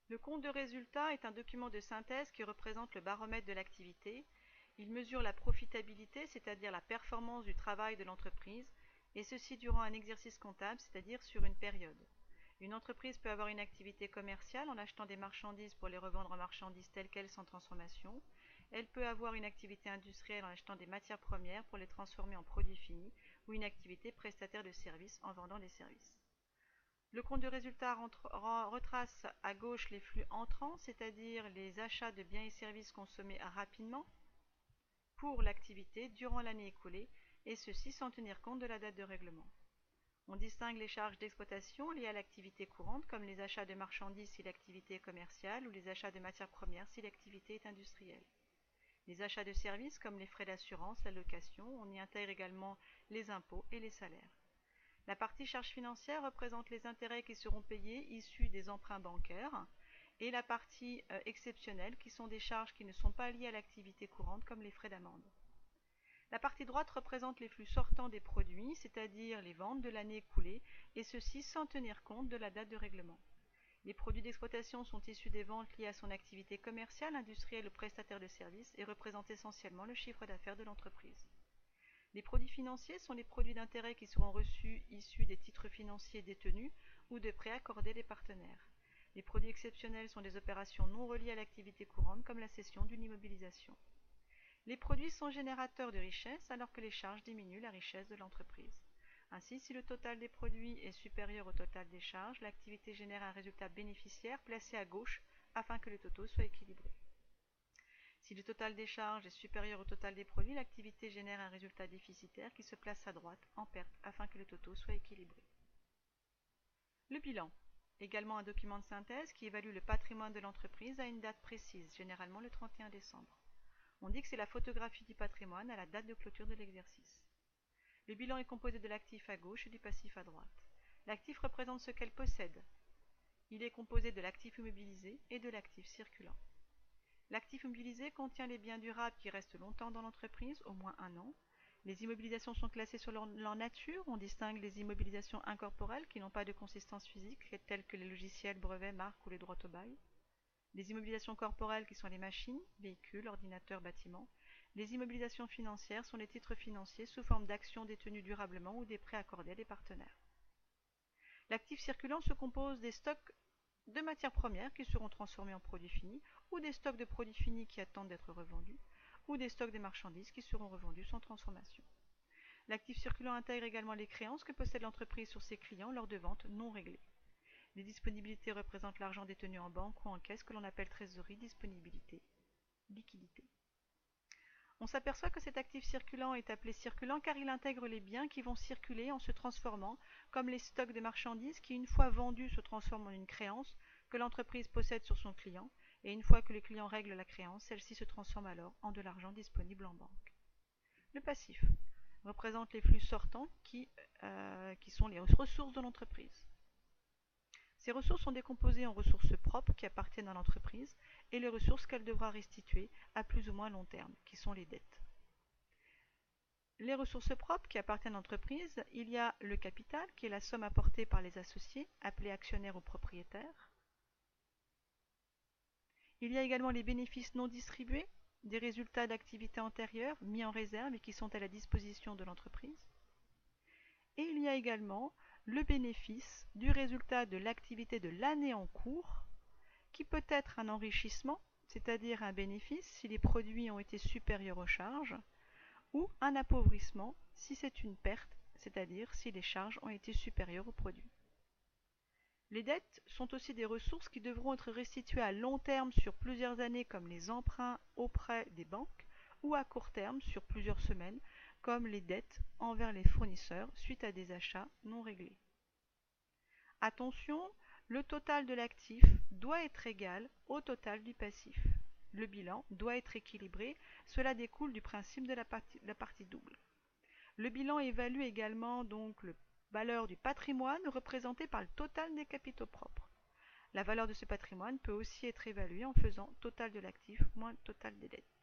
Le compte de résultat est un document de synthèse qui représente le baromètre de l'activité. Il mesure la profitabilité, c'est-à-dire la performance du travail de l'entreprise, et ceci durant un exercice comptable, c'est-à-dire sur une période. Une entreprise peut avoir une activité commerciale en achetant des marchandises pour les revendre en marchandises telles quelles sans transformation. Elle peut avoir une activité industrielle en achetant des matières premières pour les transformer en produits finis, ou une activité prestataire de services en vendant des services. Le compte de résultat retrace à gauche les flux entrants, c'est-à-dire les achats de biens et services consommés rapidement pour l'activité durant l'année écoulée, et ceci sans tenir compte de la date de règlement. On distingue les charges d'exploitation liées à l'activité courante, comme les achats de marchandises si l'activité est commerciale ou les achats de matières premières si l'activité est industrielle. Les achats de services, comme les frais d'assurance, la location, on y intègre également les impôts et les salaires. La partie charges financières représente les intérêts qui seront payés issus des emprunts bancaires, et la partie exceptionnelle qui sont des charges qui ne sont pas liées à l'activité courante, comme les frais d'amende. La partie droite représente les flux sortants des produits, c'est-à-dire les ventes de l'année écoulée, et ceci sans tenir compte de la date de règlement. Les produits d'exploitation sont issus des ventes liées à son activité commerciale, industrielle ou prestataire de services et représentent essentiellement le chiffre d'affaires de l'entreprise. Les produits financiers sont les produits d'intérêt qui seront reçus issus des titres financiers détenus ou de prêts accordés des partenaires. Les produits exceptionnels sont des opérations non reliées à l'activité courante comme la cession d'une immobilisation. Les produits sont générateurs de richesse alors que les charges diminuent la richesse de l'entreprise. Ainsi, si le total des produits est supérieur au total des charges, l'activité génère un résultat bénéficiaire placé à gauche afin que le total soit équilibré. Si le total des charges est supérieur au total des produits, l'activité génère un résultat déficitaire qui se place à droite en perte afin que le total soit équilibré. Le bilan, également un document de synthèse qui évalue le patrimoine de l'entreprise à une date précise, généralement le 31 décembre. On dit que c'est la photographie du patrimoine à la date de clôture de l'exercice. Le bilan est composé de l'actif à gauche et du passif à droite. L'actif représente ce qu'elle possède. Il est composé de l'actif immobilisé et de l'actif circulant. L'actif immobilisé contient les biens durables qui restent longtemps dans l'entreprise, au moins 1 an. Les immobilisations sont classées sur leur nature. On distingue les immobilisations incorporelles qui n'ont pas de consistance physique, telles que les logiciels, brevets, marques ou les droits au bail. Les immobilisations corporelles qui sont les machines, véhicules, ordinateurs, bâtiments. Les immobilisations financières sont les titres financiers sous forme d'actions détenues durablement ou des prêts accordés à des partenaires. L'actif circulant se compose des stocks de matières premières qui seront transformées en produits finis, ou des stocks de produits finis qui attendent d'être revendus, ou des stocks de marchandises qui seront revendus sans transformation. L'actif circulant intègre également les créances que possède l'entreprise sur ses clients lors de ventes non réglées. Les disponibilités représentent l'argent détenu en banque ou en caisse que l'on appelle trésorerie, disponibilité, liquidité. On s'aperçoit que cet actif circulant est appelé circulant car il intègre les biens qui vont circuler en se transformant, comme les stocks de marchandises qui, une fois vendus, se transforment en une créance que l'entreprise possède sur son client, et une fois que le client règle la créance, celle-ci se transforme alors en de l'argent disponible en banque. Le passif représente les flux sortants qui sont les ressources de l'entreprise. Ces ressources sont décomposées en ressources propres qui appartiennent à l'entreprise et les ressources qu'elle devra restituer à plus ou moins long terme, qui sont les dettes. Les ressources propres qui appartiennent à l'entreprise, il y a le capital, qui est la somme apportée par les associés, appelés actionnaires ou propriétaires. Il y a également les bénéfices non distribués, des résultats d'activités antérieures mis en réserve et qui sont à la disposition de l'entreprise. Et il y a également le bénéfice du résultat de l'activité de l'année en cours, qui peut être un enrichissement, c'est-à-dire un bénéfice si les produits ont été supérieurs aux charges, ou un appauvrissement si c'est une perte, c'est-à-dire si les charges ont été supérieures aux produits. Les dettes sont aussi des ressources qui devront être restituées à long terme sur plusieurs années comme les emprunts auprès des banques, ou à court terme sur plusieurs semaines comme les dettes envers les fournisseurs suite à des achats non réglés. Attention, le total de l'actif doit être égal au total du passif. Le bilan doit être équilibré, cela découle du principe de la partie double. Le bilan évalue également donc la valeur du patrimoine représenté par le total des capitaux propres. La valeur de ce patrimoine peut aussi être évaluée en faisant total de l'actif moins total des dettes.